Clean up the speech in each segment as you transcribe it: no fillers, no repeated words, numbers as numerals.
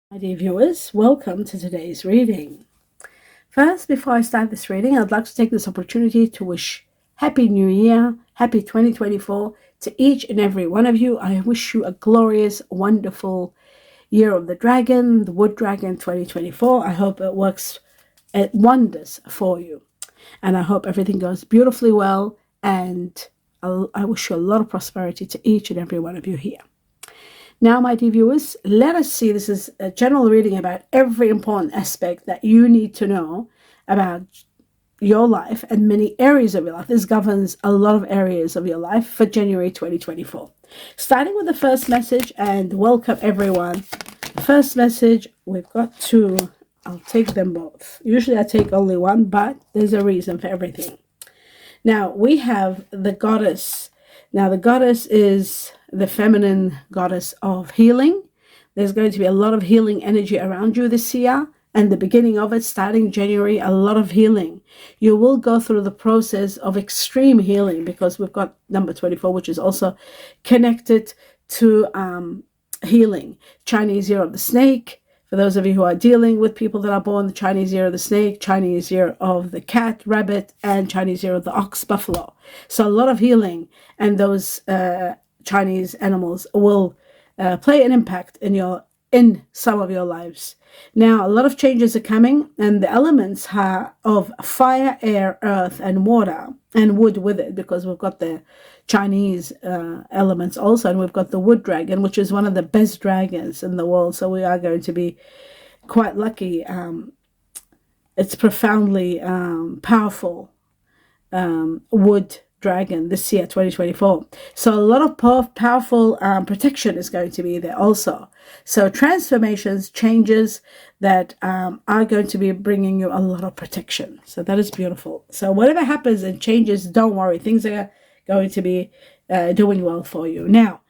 My dear viewers, welcome to today's reading. First, before I start this reading, I'd like to take this opportunity to wish Happy New Year, Happy 2024 to each and every one of you. I wish you a glorious, wonderful Year of the Dragon, the Wood Dragon 2024. I hope it works wonders for you. And I hope everything goes beautifully well. And I wish you a lot of prosperity to each and every one of you here. Now, my dear viewers, let us see. This is a general reading about every important aspect that you need to know about your life and many areas of your life. This governs a lot of areas of your life for January 2024. Starting with the first message, and welcome everyone. The first message, we've got two. I'll take them both. Usually I take only one, but there's a reason for everything. Now, we have the goddess. Now, the goddess is the feminine goddess of healing. There's going to be a lot of healing energy around you this year, and the beginning of it, starting January, a lot of healing. You will go through the process of extreme healing because we've got number 24, which is also connected to healing. Chinese Year of the Snake. For those of you who are dealing with people that are born the Chinese Year of the Snake, Chinese Year of the Cat, Rabbit, and Chinese Year of the Ox, Buffalo. So a lot of healing, and those Chinese animals will play an impact in some of your lives. Now, a lot of changes are coming, and the elements of fire, air, earth, and water, and wood with it, because we've got the Chinese elements also, and we've got the wood dragon, which is one of the best dragons in the world. So we are going to be quite lucky. It's profoundly powerful wood dragon this year, 2024. So a lot of powerful protection is going to be there also. So transformations, changes that are going to be bringing you a lot of protection. So that is beautiful. So whatever happens and changes, don't worry. Things are going to be doing well for you. Now,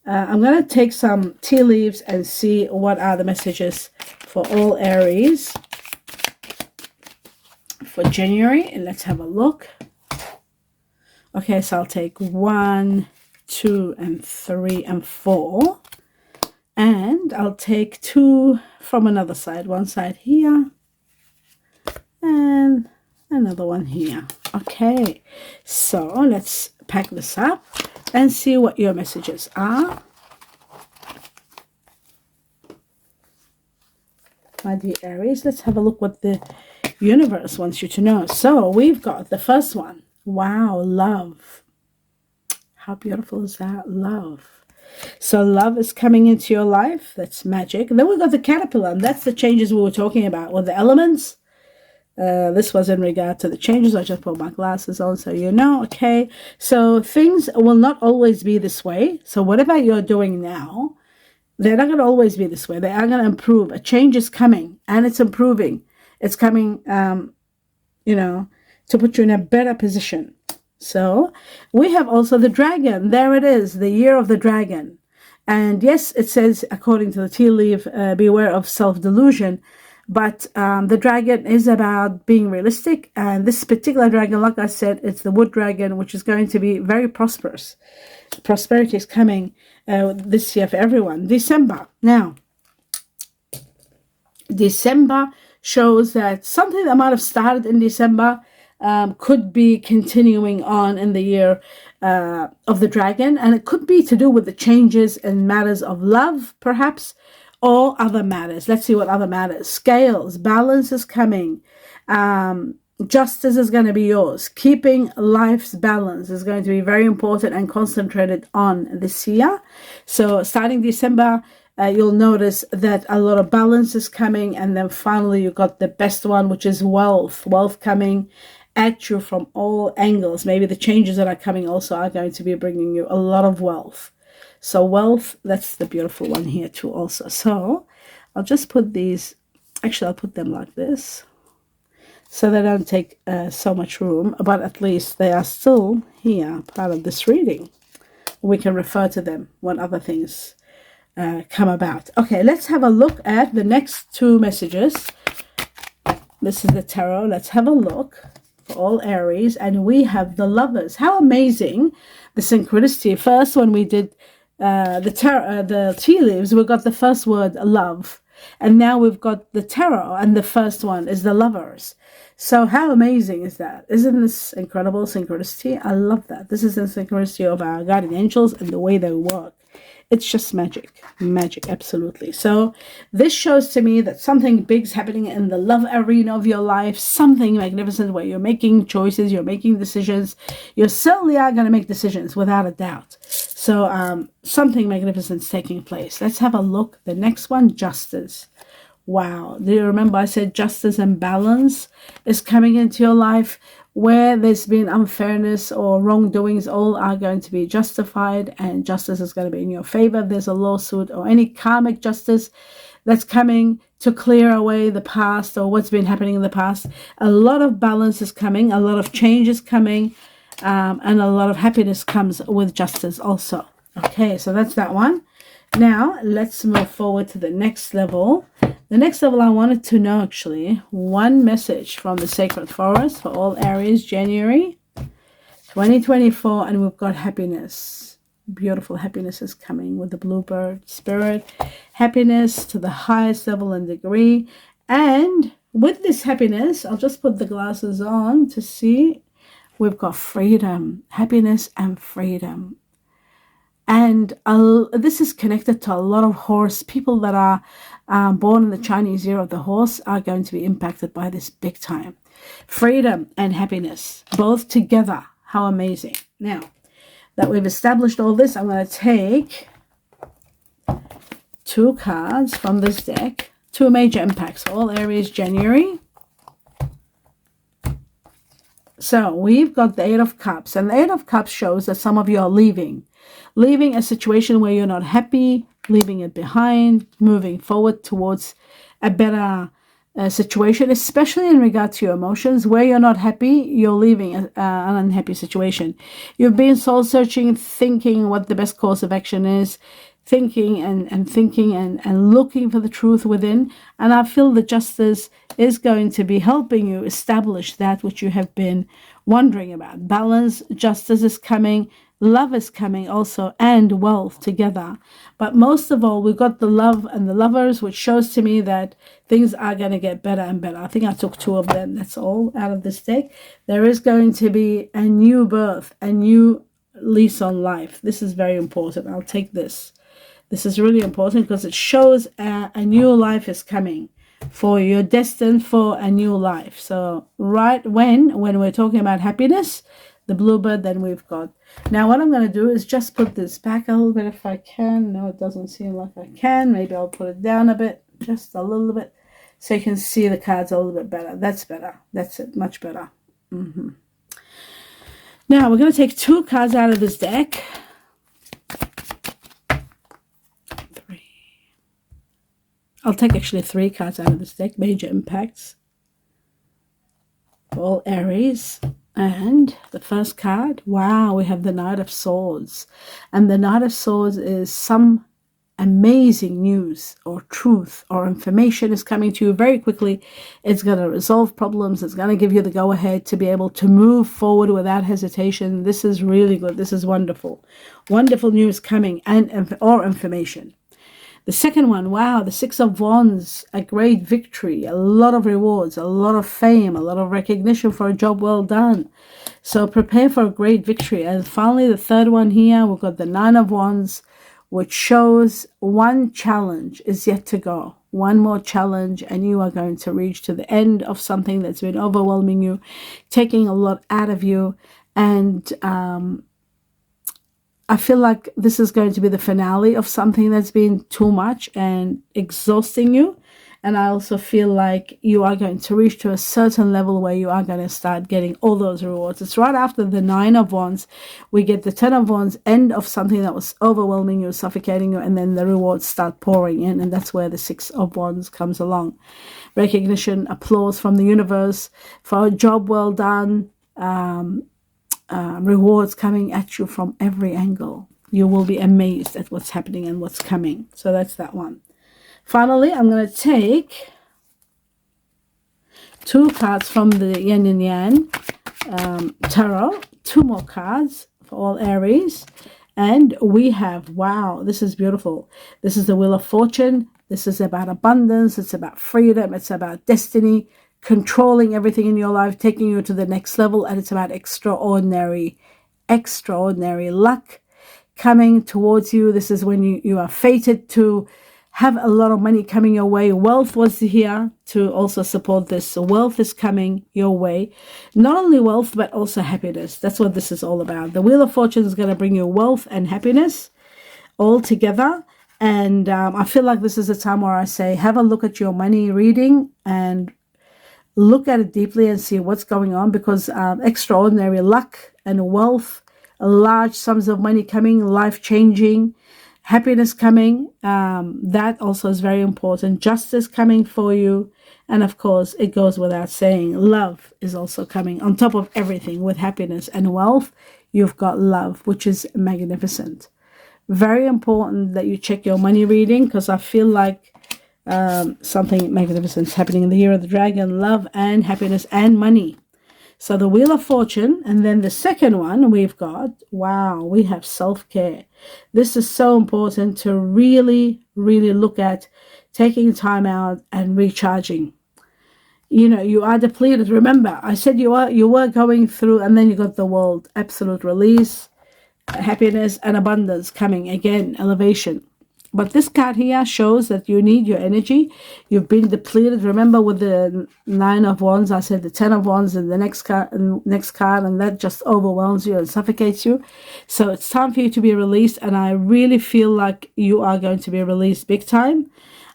I'm going to take some tea leaves and see what are the messages for all Aries for January. And let's have a look. Okay, so I'll take 1, 2, and 3, and 4. And I'll take 2 from another side. One side here. And another one here. Okay, so let's pack this up and see what your messages are. My dear Aries, let's have a look what the universe wants you to know. So we've got the first one. Wow, love. How beautiful is that? Love. So love is coming into your life. That's magic. And then we've got the caterpillar, and that's the changes we were talking about with the elements. This was in regard to the changes. I just put my glasses on so you know. Okay, so things will not always be this way. So whatever you're doing now, they're not going to always be this way. They are going to improve. A change is coming, and it's improving. It's coming, to put you in a better position. So we have also the dragon. There it is, the year of the dragon. And yes, it says, according to the tea leaf, beware of self-delusion. But the dragon is about being realistic. And this particular dragon, like I said, it's the wood dragon, which is going to be very prosperous. Prosperity is coming this year for everyone. December. Now, December shows that something that might have started in December could be continuing on in the year of the dragon, and it could be to do with the changes in matters of love, perhaps, or other matters. Let's see what other matters. Scales, balance is coming. Justice is going to be yours. Keeping life's balance is going to be very important and concentrated on this year. So starting December, you'll notice that a lot of balance is coming, and then finally you got the best one, which is wealth. Wealth coming at you from all angles. Maybe the changes that are coming also are going to be bringing you a lot of wealth. So wealth, that's the beautiful one here too also. So I'll just put these, actually I'll put them like this so they don't take so much room, but at least they are still here, part of this reading. We can refer to them when other things come about. Okay, let's have a look at the next two messages. This is the tarot. Let's have a look for all Aries, and we have the Lovers. How amazing the synchronicity. First, when we did the tea leaves, we got the first word love, And now we've got the Tarot, and the first one is the Lovers. So how amazing is that? Isn't this incredible synchronicity? I love that. This is the synchronicity of our guardian angels and the way they work. It's just magic. Magic, absolutely. So this shows to me that something big's happening in the love arena of your life, something magnificent where you're making choices, you're making decisions. You certainly are going to make decisions without a doubt. So something magnificent is taking place. Let's have a look. The next one, Justice. Wow. Do you remember I said justice and balance is coming into your life? Where there's been unfairness or wrongdoings, all are going to be justified, and justice is going to be in your favor. There's a lawsuit or any karmic justice that's coming to clear away the past or what's been happening in the past. A lot of balance is coming, a lot of change is coming, and a lot of happiness comes with justice also. Okay, so that's that one. Now, let's move forward to the next level. The next level, I wanted to know, actually, one message from the Sacred Forest for all Aries, January 2024, and we've got happiness. Beautiful happiness is coming with the bluebird spirit. Happiness to the highest level and degree. And with this happiness, I'll just put the glasses on to see. We've got freedom, happiness and freedom. And this is connected to a lot of horse. People that are born in the Chinese year of the horse are going to be impacted by this big time. Freedom and happiness, both together. How amazing. Now, that we've established all this, I'm going to take 2 cards from this deck. 2 major impacts for all Aries, January. So, we've got the 8 of Cups. And the 8 of Cups shows that some of you are leaving a situation where you're not happy, leaving it behind, moving forward towards a better situation, especially in regard to your emotions. Where you're not happy, you're leaving an unhappy situation. You've been soul searching, thinking what the best course of action is, thinking and looking for the truth within. And I feel the justice is going to be helping you establish that which you have been wondering about. Balance, justice is coming. Love is coming also, and wealth together. But most of all, we've got the love and the lovers, which shows to me that things are going to get better and better. I think I took 2 of them. That's all out of this deck. There is going to be a new birth, a new lease on life. This is very important. I'll take this. This is really important because it shows a new life is coming for you. You're destined for a new life. So right when we're talking about happiness, the bluebird, then we've got. Now what I'm going to do is just put this back a little bit if I can. No, it doesn't seem like I can. Maybe I'll put it down a bit, just a little bit, so you can see the cards a little bit better. That's better. That's it. Much better. Now we're going to take 2 cards out of this deck. 3. I'll take actually 3 cards out of this deck. Major impacts for all Aries. And the first card, wow, we have the Knight of Swords. And the Knight of Swords is some amazing news or truth or information is coming to you very quickly. It's going to resolve problems. It's going to give you the go-ahead to be able to move forward without hesitation. This is really good. This is wonderful. Wonderful news coming or information. The second one, wow, the 6 of Wands, a great victory, a lot of rewards, a lot of fame, a lot of recognition for a job well done. So prepare for a great victory. And finally, the third one here, we've got the 9 of Wands, which shows one challenge is yet to go. One more challenge, and you are going to reach to the end of something that's been overwhelming you, taking a lot out of you. And I feel like this is going to be the finale of something that's been too much and exhausting you. And I also feel like you are going to reach to a certain level where you are going to start getting all those rewards. It's right after the 9 of Wands. We get the 10 of Wands, end of something that was overwhelming you, suffocating you, and then the rewards start pouring in. And that's where the 6 of Wands comes along. Recognition, applause from the universe for a job well done. Rewards coming at you from every angle. You will be amazed at what's happening and what's coming. So that's that one. Finally, I'm going to take 2 cards from the Yin and Yang Tarot. 2 more cards for all Aries. And we have, wow, this is beautiful. This is the Wheel of Fortune, This is about abundance. It's about freedom. It's about destiny, controlling everything in your life, taking you to the next level. And it's about extraordinary luck coming towards you. This is when you are fated to have a lot of money coming your way. Wealth was here to also support this. So wealth is coming your way. Not only wealth, but also happiness. That's what this is all about. The Wheel of Fortune is going to bring you wealth and happiness all together. And I feel like this is a time where I say, have a look at your money reading and look at it deeply and see what's going on, because extraordinary luck and wealth, large sums of money coming, life-changing, happiness coming, that also is very important. Justice coming for you. And of course, it goes without saying, love is also coming on top of everything. With happiness and wealth, you've got love, which is magnificent. Very important that you check your money reading, because I feel like something magnificent is happening in the Year of the Dragon. Love and happiness and money. So the Wheel of Fortune, and then the second one we've got, wow, we have self-care. This is so important to really, really look at taking time out and recharging. You know, you are depleted. Remember, I said you were going through, and then you got the World. Absolute release, happiness and abundance coming. Again, elevation. But this card here shows that you need your energy. You've been depleted. Remember, with the 9 of Wands, I said the 10 of Wands and the next card, and that just overwhelms you and suffocates you. So it's time for you to be released, and I really feel like you are going to be released big time.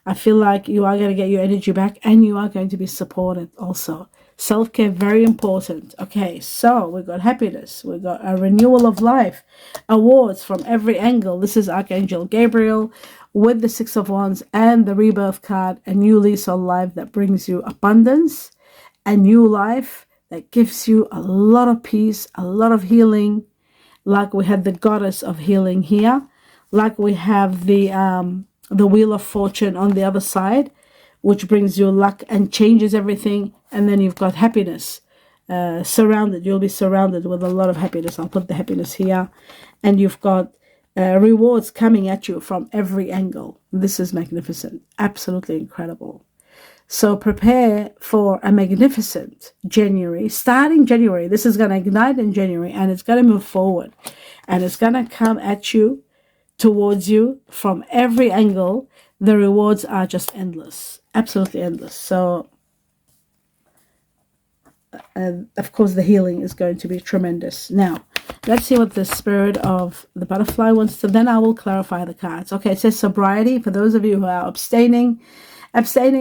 I feel like you are going to get your energy back, and you are going to be supported also. Self-care, very important. Okay, so we've got happiness. We've got a renewal of life. Awards from every angle. This is Archangel Gabriel with the 6 of Wands and the rebirth card. A new lease on life that brings you abundance. A new life that gives you a lot of peace, a lot of healing. Like we had the goddess of healing here. Like we have the Wheel of Fortune on the other side, which brings you luck and changes everything. And then you've got happiness surrounded. You'll be surrounded with a lot of happiness. I'll put the happiness here. And you've got rewards coming at you from every angle. This is magnificent. Absolutely incredible. So prepare for a magnificent January. Starting January, this is going to ignite in January, and it's going to move forward. And it's going to come at you, towards you, from every angle. The rewards are just endless. Absolutely endless. So of course, the healing is going to be tremendous. Now, let's see what the spirit of the butterfly wants to. Then I will clarify the cards. Okay, it says sobriety. For those of you who are abstaining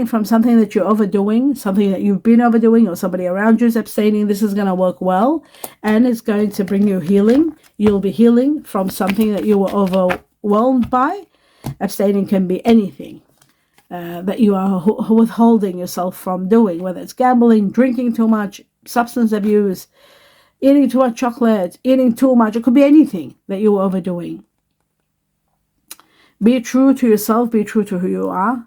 from something that you're overdoing, something that you've been overdoing, or somebody around you is abstaining, this is going to work well, and it's going to bring you healing. You'll be healing from something that you were overwhelmed by. Abstaining can be anything that you are withholding yourself from doing, whether it's gambling, drinking too much, substance abuse, eating too much chocolate, eating too much. It could be anything that you were overdoing. Be true to yourself, be true to who you are,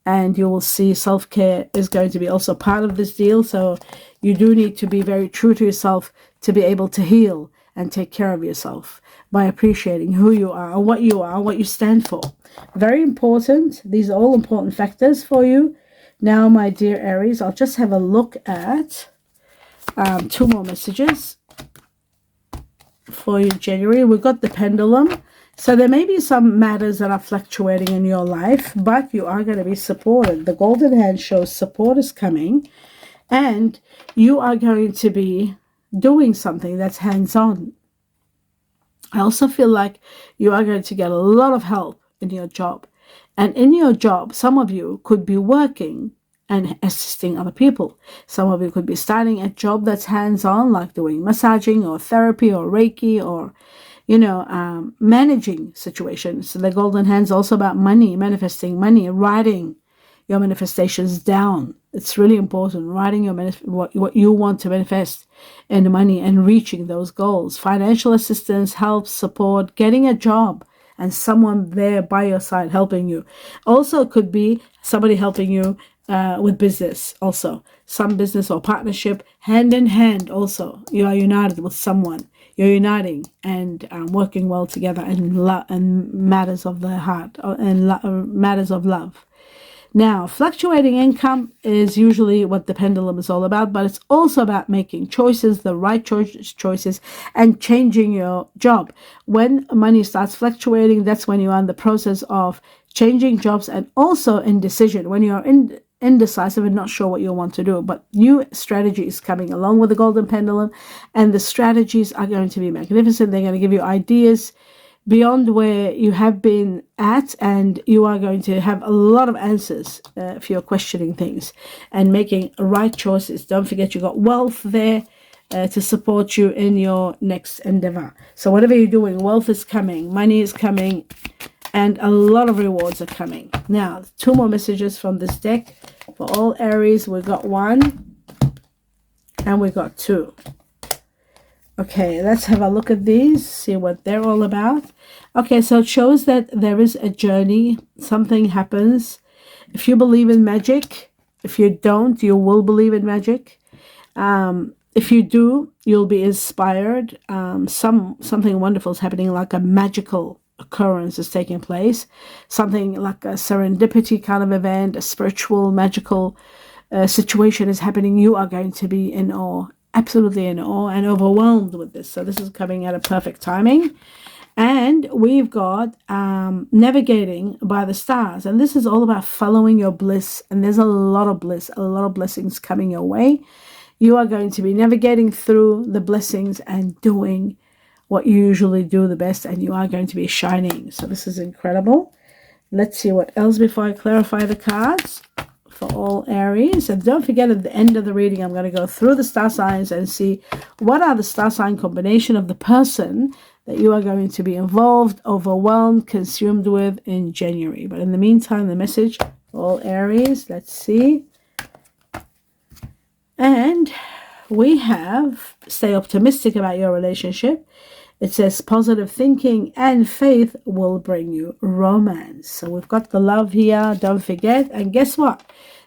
and you will see self-care is going to be also part of this deal. So you do need to be very true to yourself to be able to heal and take care of yourself by appreciating who you are, what you stand for. Very important. These are all important factors for you. Now, my dear Aries, I'll just have a look at 2 more messages for you, January. We've got the pendulum. So there may be some matters that are fluctuating in your life, but you are going to be supported. The golden hand shows support is coming, and you are going to be doing something that's hands-on. I also feel like you are going to get a lot of help in your job. And in your job, some of you could be working and assisting other people. Some of you could be starting a job that's hands-on, like doing massaging or therapy or Reiki or, managing situations. So the golden hand's also about money, manifesting money, writing your manifestations down. It's really important, writing your what you want to manifest in money and reaching those goals. Financial assistance, help, support, getting a job, and someone there by your side helping you. Also, it could be somebody helping you with business also. Some business or partnership, hand in hand also. You are united with someone. You're uniting and working well together in matters of the heart and matters of love. Now, fluctuating income is usually what the pendulum is all about, but it's also about making choices, the right choices, and changing your job. When money starts fluctuating, that's when you are in the process of changing jobs, and also indecision, when you're indecisive and not sure what you want to do. But new strategy is coming along with the golden pendulum, and the strategies are going to be magnificent. They're going to give you ideas beyond where you have been at, and you are going to have a lot of answers if you're questioning things and making right choices. Don't forget, you got wealth there to support you in your next endeavor. So whatever you're doing, wealth is coming, money is coming, and a lot of rewards are coming. Now, 2 more messages from this deck for all Aries. We got 1 and we got 2. Okay, let's have a look at these, see what they're all about. Okay, so it shows that there is a journey. Something happens. If you believe in magic, if you don't, you will believe in magic. If you do, you'll be inspired. Something wonderful is happening, like a magical occurrence is taking place. Something like a serendipity kind of event, a spiritual, magical situation is happening. You are going to be in awe. Absolutely in awe and overwhelmed with this. So this is coming at a perfect timing. And we've got navigating by the stars. And this is all about following your bliss. And there's a lot of bliss, a lot of blessings coming your way. You are going to be navigating through the blessings and doing what you usually do the best. And you are going to be shining. So this is incredible. Let's see what else before I clarify the cards for all Aries. And don't forget, at the end of the reading, I'm going to go through the star signs and see what are the star sign combination of the person that you are going to be involved, overwhelmed, consumed with in January. But in the meantime, the message for all Aries, let's see. And we have, stay optimistic about your relationship. It says positive thinking and faith will bring you romance. So we've got the love here, don't forget. And guess what?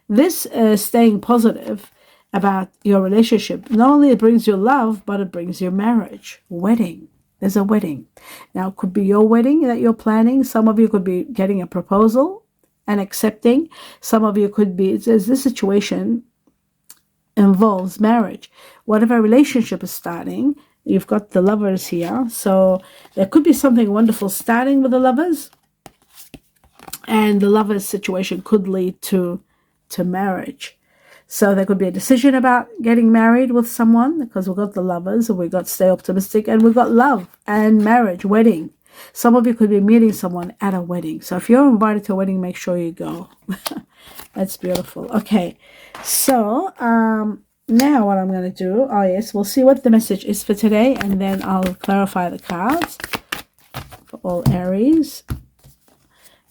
This staying positive about your relationship, not only it brings you love, but it brings you marriage, wedding. There's a wedding. Now, it could be your wedding that you're planning. Some of you could be getting a proposal and accepting. Some of you could be, it says this situation involves marriage. Whatever relationship is starting, you've got the lovers here. So there could be something wonderful starting with the lovers. And the lovers situation could lead to marriage. So there could be a decision about getting married with someone, because we've got the lovers, and we've got stay optimistic, and we've got love and marriage, wedding. Some of you could be meeting someone at a wedding. So if you're invited to a wedding, make sure you go. That's beautiful. Okay, so now what I'm going to do, we'll see what the message is for today, and then I'll clarify the cards for all Aries.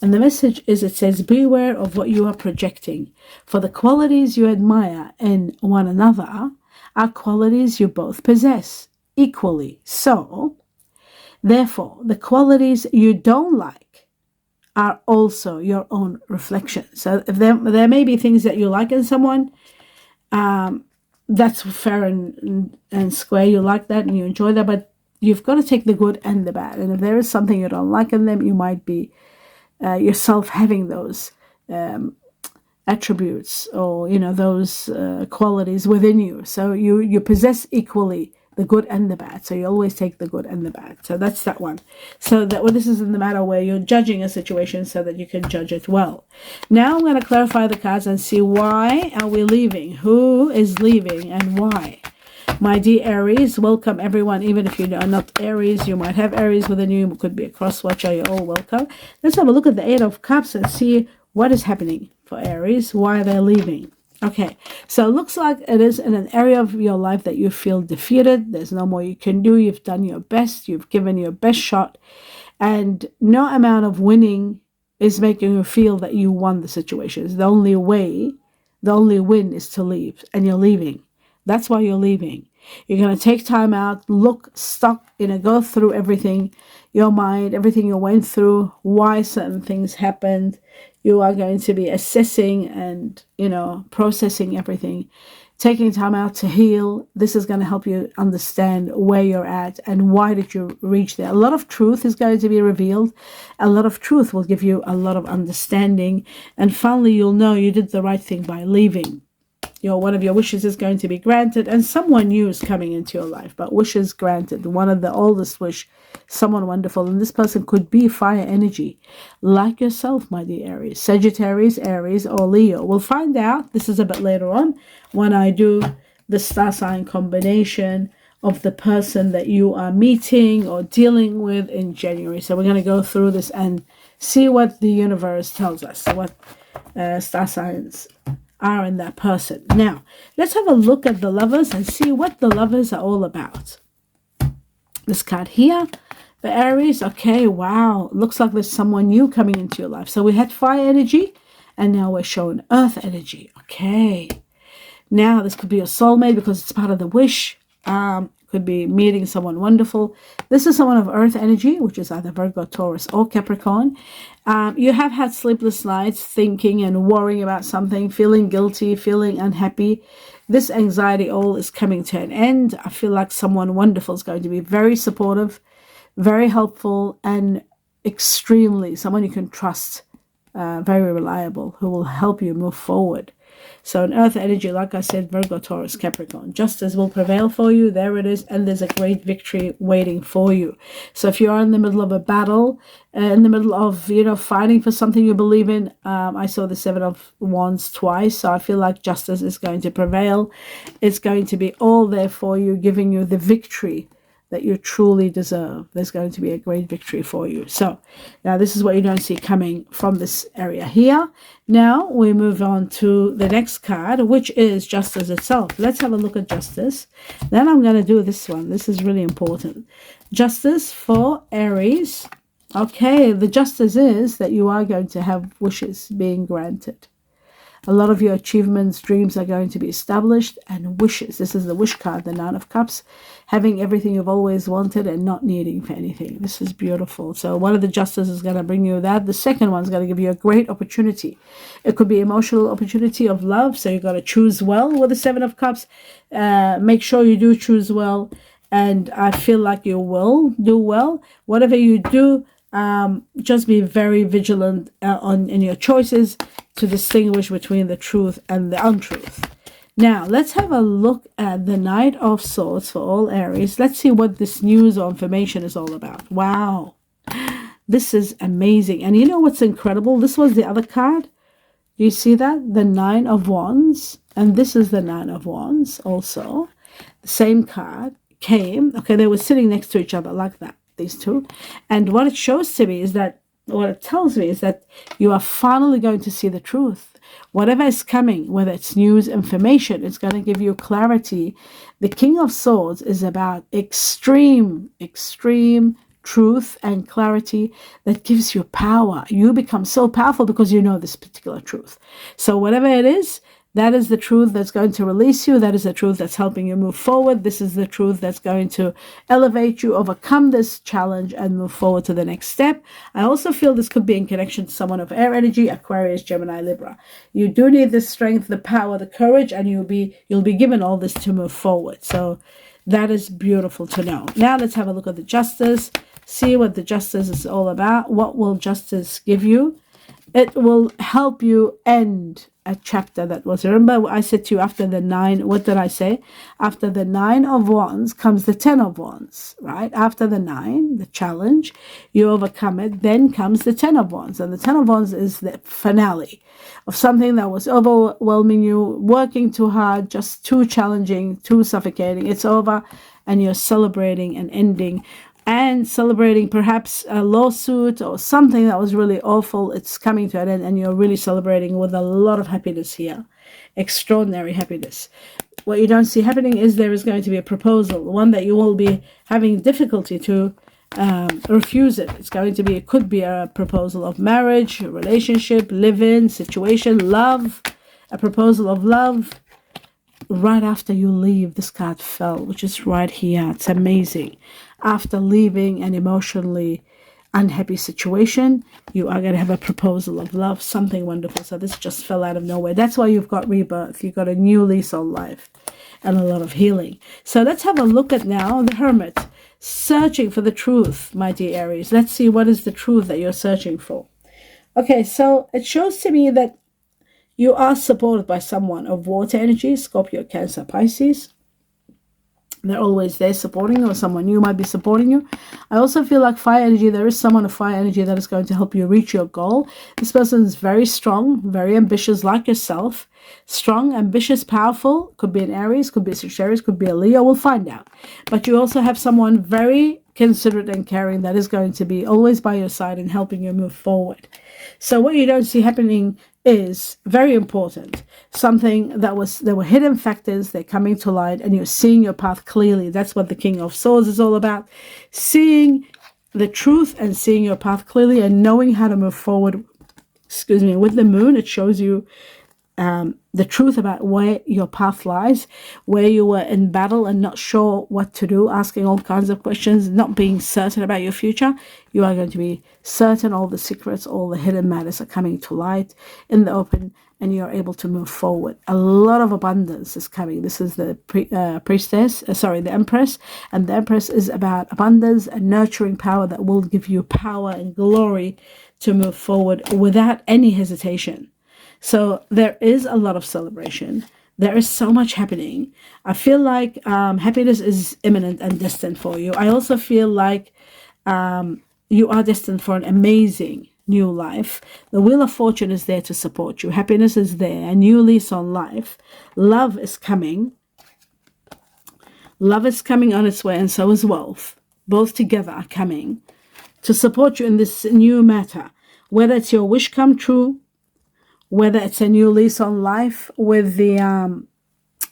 And the message is, it says, beware of what you are projecting, for the qualities you admire in one another are qualities you both possess equally. So, therefore, the qualities you don't like are also your own reflection. So if there may be things that you like in someone, that's fair and square. You like that and you enjoy that, but you've got to take the good and the bad. And if there is something you don't like in them, you might be yourself having those attributes, or those qualities within you. So you possess equally the good and the bad. So you always take the good and the bad. So that's that one. So that this is in the matter where you're judging a situation so that you can judge it well. Now I'm going to clarify the cards and see, why are we leaving? Who is leaving and why? My dear Aries, welcome everyone. Even if you are not Aries, you might have Aries within you. You could be a cross-watcher. You're all welcome. Let's have a look at the 8 of Cups and see what is happening for Aries. Why they're leaving. Okay, so it looks like it is in an area of your life that you feel defeated. There's no more you can do. You've done your best. You've given your best shot. And no amount of winning is making you feel that you won the situation. The only win is to leave. And you're leaving. That's why you're leaving. You're going to take time out, go through everything, your mind, everything you went through, why certain things happened. You are going to be assessing and, processing everything taking time out to heal. This is going to help you understand where you're at and why did you reach there. A lot of truth is going to be revealed. A lot of truth will give you a lot of understanding. And finally, you'll know you did the right thing by leaving. One of your wishes is going to be granted, and someone new is coming into your life. But wishes granted, one of the oldest wish, someone wonderful, and this person could be fire energy, like yourself, my dear Aries, Sagittarius, Aries, or Leo. We'll find out. This is a bit later on when I do the star sign combination of the person that you are meeting or dealing with in January. So we're going to go through this and see what the universe tells us, what star signs are in that person. Now, let's have a look at the lovers and see what the lovers are all about. This card here, the Aries, okay, wow, looks like there's someone new coming into your life. So we had fire energy, and now we're showing earth energy. Okay, now this could be a soulmate because it's part of the wish. Could be meeting someone wonderful. This is someone of earth energy, which is either Virgo, Taurus, or Capricorn. You have had sleepless nights thinking and worrying about something, feeling guilty, feeling unhappy. This anxiety all is coming to an end. I feel like someone wonderful is going to be very supportive, very helpful, and extremely someone you can trust, very reliable, who will help you move forward. So in earth energy, like I said, Virgo, Taurus, Capricorn, justice will prevail for you. There it is. And there's a great victory waiting for you. So if you are in the middle of a battle, in the middle of, fighting for something you believe in, I saw the Seven of Wands twice. So I feel like justice is going to prevail. It's going to be all there for you, giving you the victory that you truly deserve. There's going to be a great victory for you. So now this is what you don't see coming from this area here. Now we move on to the next card, which is justice itself. Let's have a look at justice. Then I'm going to do this one. This is really important. Justice for Aries. Okay, the justice is that you are going to have wishes being granted. A lot of your achievements, dreams are going to be established, and wishes. This is the wish card, the Nine of Cups, having everything you've always wanted and not needing for anything. This is beautiful. So one of the justices is going to bring you that. The second one is going to give you a great opportunity. It could be emotional opportunity of love. So you've got to choose well with the Seven of Cups. Make sure you do choose well. And I feel like you will do well. Whatever you do, just be very vigilant in your choices to distinguish between the truth and the untruth. Now, let's have a look at the Knight of Swords for all Aries. Let's see what this news or information is all about. Wow. This is amazing. And you know what's incredible? This was the other card. Do you see that? The Nine of Wands. And this is the Nine of Wands also. The same card came. Okay, they were sitting next to each other like that, these two. And what it shows to me is that, what it tells me is that you are finally going to see the truth. Whatever is coming, whether it's news, information, it's going to give you clarity. The King of Swords is about extreme truth and clarity that gives you power. You become so powerful because you know this particular truth. So whatever it is, that is the truth that's going to release you. That is the truth that's helping you move forward. This is the truth that's going to elevate you, overcome this challenge, and move forward to the next step. I also feel this could be in connection to someone of air energy, Aquarius, Gemini, Libra. You do need the strength, the power, the courage, and you'll be given all this to move forward. So that is beautiful to know. Now let's have a look at the justice. See what the justice is all about. What will justice give you? It will help you end a chapter that was. Remember, I said to you after the nine, what did I say? After the Nine of Wands comes the Ten of Wands, right? After the nine, the challenge, you overcome it. Then comes the Ten of Wands. And the Ten of Wands is the finale of something that was overwhelming you, working too hard, just too challenging, too suffocating. It's over, and you're celebrating an ending. And celebrating perhaps a lawsuit or something that was really awful. It's coming to an end, and you're really celebrating with a lot of happiness here. Extraordinary happiness. What you don't see happening is there is going to be a proposal, one that you will be having difficulty to refuse it. It could be a proposal of marriage, a relationship, live-in, situation, love, a proposal of love. Right after you leave, this card fell, which is right here. It's amazing. After leaving an emotionally unhappy situation, you are going to have a proposal of love, something wonderful. So this just fell out of nowhere. That's why you've got rebirth. You've got a new lease on life and a lot of healing. So let's have a look at now the Hermit, searching for the truth, my dear Aries. Let's see what is the truth that you're searching for. Okay, so it shows to me that you are supported by someone of water energy, Scorpio, Cancer, Pisces. They're always there supporting you, or someone new might be supporting you. I also feel like fire energy, there is someone of fire energy that is going to help you reach your goal. This person is very strong, very ambitious, like yourself. Strong, ambitious, powerful. Could be an Aries, could be a Sagittarius, could be a Leo. We'll find out. But you also have someone very considerate and caring that is going to be always by your side and helping you move forward. So what you don't see happening is very important. Something there were hidden factors, they're coming to light, and you're seeing your path clearly. That's what the King of Swords is all about. Seeing the truth and seeing your path clearly and knowing how to move forward. With the moon, it shows you the truth about where your path lies, where you were in battle and not sure what to do, asking all kinds of questions, not being certain about your future. You are going to be certain. All the secrets, all the hidden matters are coming to light in the open, and you're able to move forward. A lot of abundance is coming. This is the the Empress, and the Empress is about abundance and nurturing power that will give you power and glory to move forward without any hesitation. So there is a lot of celebration. There is so much happening. I feel like happiness is imminent and destined for you. I also feel like you are destined for an amazing new life. The Wheel of Fortune is there to support you. Happiness is there. A new lease on life. Love is coming. Love is coming on its way, and so is wealth. Both together are coming to support you in this new matter. Whether it's your wish come true, whether it's a new lease on life with the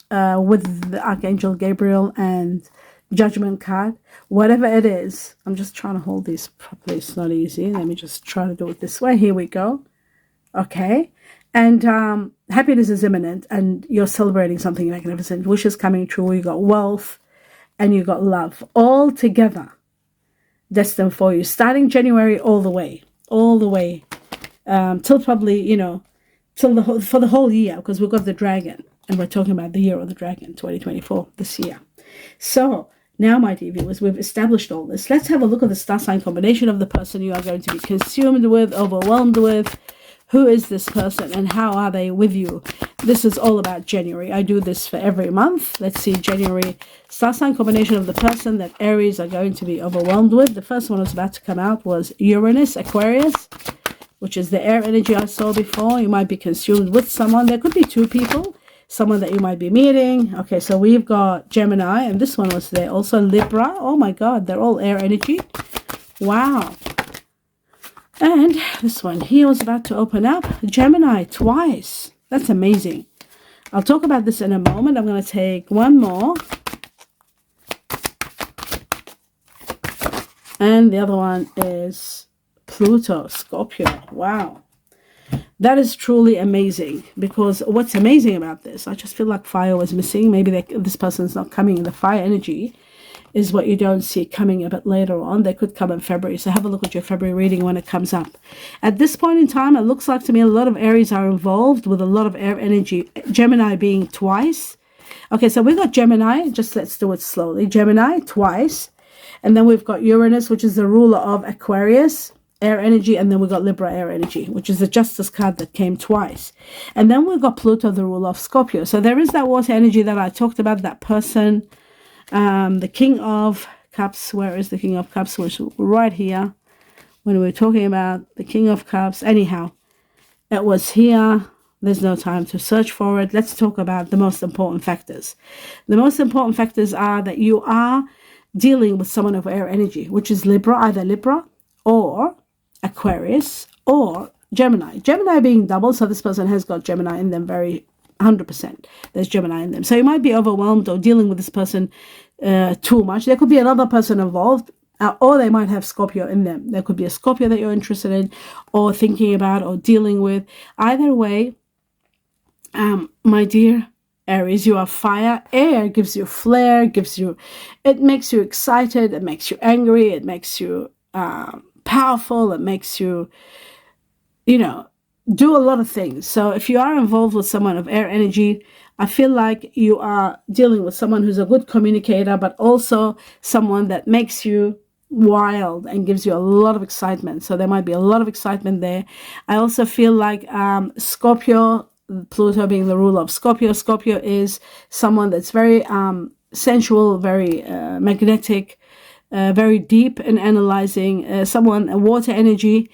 Archangel Gabriel and Judgment card, whatever it is. I'm just trying to hold these properly. It's not easy. Let me just try to do it this way. Here we go. Okay. And happiness is imminent, and you're celebrating something magnificent. Wishes coming true. You got wealth and you got love all together destined for you, starting January all the way till probably, for the whole year, because we've got the dragon, and we're talking about the year of the dragon, 2024, this year. So now, my dear viewers, we've established all this. Let's have a look at the star sign combination of the person you are going to be consumed with, overwhelmed with. Who is this person and how are they with you? This is all about January. I do this for every month. Let's see January star sign combination of the person that Aries are going to be overwhelmed with. The first one was about to come out was Uranus, Aquarius, which is the air energy I saw before. You might be consumed with someone. There could be two people, someone that you might be meeting. Okay, so we've got Gemini, and this one was there. Also Libra. Oh my God, they're all air energy. Wow. And this one here was about to open up. Gemini twice. That's amazing. I'll talk about this in a moment. I'm going to take one more. And the other one is Pluto, Scorpio. Wow. That is truly amazing, because what's amazing about this, I just feel like fire was missing. Maybe this person's not coming in. The fire energy is what you don't see coming a bit later on. They could come in February. So have a look at your February reading when it comes up. At this point in time, it looks like to me a lot of Aries are involved with a lot of air energy. Gemini being twice. Okay, so we've got Gemini. Just let's do it slowly. Gemini twice. And then we've got Uranus, which is the ruler of Aquarius, air energy. And then we've got Libra, air energy, which is the Justice card that came twice. And then we've got Pluto, the ruler of Scorpio. So there is that water energy that I talked about, that person. The King of Cups. Where is the King of Cups? Which right here when we were talking about the King of Cups. Anyhow, it was here. There's no time to search for it. Let's talk about the most important factors. The most important factors are that you are dealing with someone of air energy, which is Libra, either Libra or Aquarius or Gemini. Gemini being double, so this person has got Gemini in them 100%. There's Gemini in them. So you might be overwhelmed or dealing with this person too much. There could be another person involved, or they might have Scorpio in them. There could be a Scorpio that you're interested in or thinking about or dealing with. Either way, my dear Aries, you are fire. Air gives you flair, it makes you excited, it makes you angry, it makes you powerful. It makes you, you know, do a lot of things. So if you are involved with someone of air energy, I feel like you are dealing with someone who's a good communicator, but also someone that makes you wild and gives you a lot of excitement. So there might be a lot of excitement there. I also feel like Scorpio, Pluto being the ruler of Scorpio, Scorpio is someone that's very sensual, very magnetic, very deep in analyzing, someone, a water energy,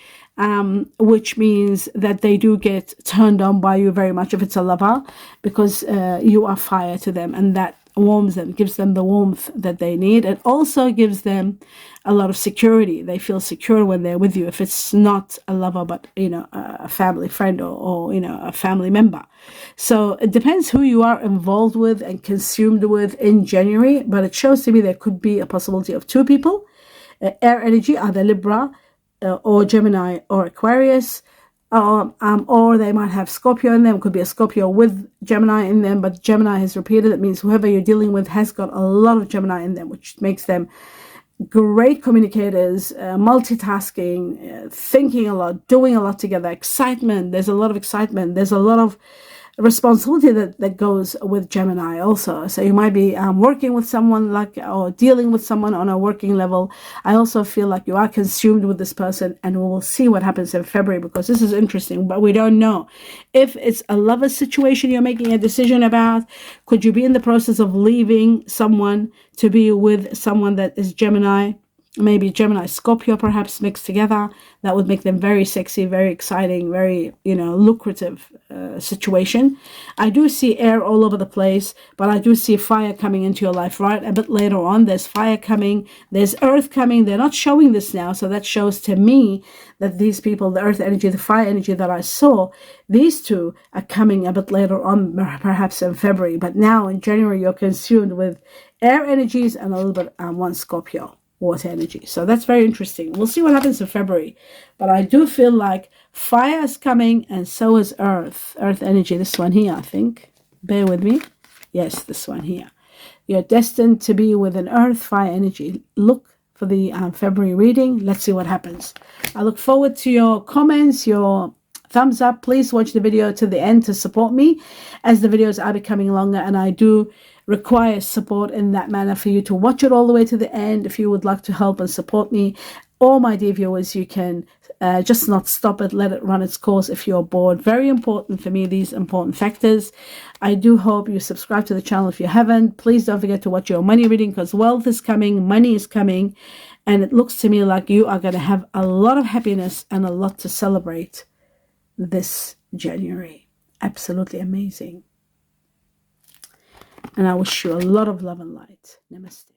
which means that they do get turned on by you very much if it's a lover, because you are fire to them, and that warms them, gives them the warmth that they need. It also gives them a lot of security. They feel secure when they're with you, if it's not a lover but, you know, a family friend, or you know, a family member. So it depends who you are involved with and consumed with in January, but it shows to me there could be a possibility of two people. Air energy, either Libra or Gemini or Aquarius, or they might have Scorpio in them. It could be a Scorpio with Gemini in them, but Gemini has repeated. It means whoever you're dealing with has got a lot of Gemini in them, which makes them great communicators, multitasking, thinking a lot, doing a lot together, excitement. There's a lot of excitement. There's a lot of responsibility that goes with Gemini also. So you might be working with someone, like, or dealing with someone on a working level. I also feel like you are consumed with this person, and we will see what happens in February, because this is interesting, but we don't know if it's a lover situation you're making a decision about. Could you be in the process of leaving someone to be with someone that is Gemini? Maybe Gemini, Scorpio perhaps mixed together. That would make them very sexy, very exciting, very, you know, lucrative situation. I do see air all over the place, but I do see fire coming into your life right a bit later on. There's fire coming, there's earth coming. They're not showing this now, so that shows to me that these people, the earth energy, the fire energy that I saw, these two are coming a bit later on, perhaps in February. But now in January, you're consumed with air energies and a little bit one Scorpio, water energy. So that's very interesting. We'll see what happens in February, but I do feel like fire is coming, and so is earth energy. This one here, I think, bear with me. Yes, this one here. You're destined to be with an earth fire energy. Look for the February reading. Let's see what happens. I look forward to your comments, your thumbs up. Please watch the video to the end to support me, as the videos are becoming longer, and I do require support in that manner for you to watch it all the way to the end. If you would like to help and support me, or my dear viewers, you can just not stop it, let it run its course if you're bored. Very important for me, these important factors. I do hope you subscribe to the channel if you haven't. Please don't forget to watch your money reading, because wealth is coming, money is coming, and it looks to me like you are going to have a lot of happiness and a lot to celebrate this January. Absolutely amazing. And I wish you a lot of love and light. Namaste.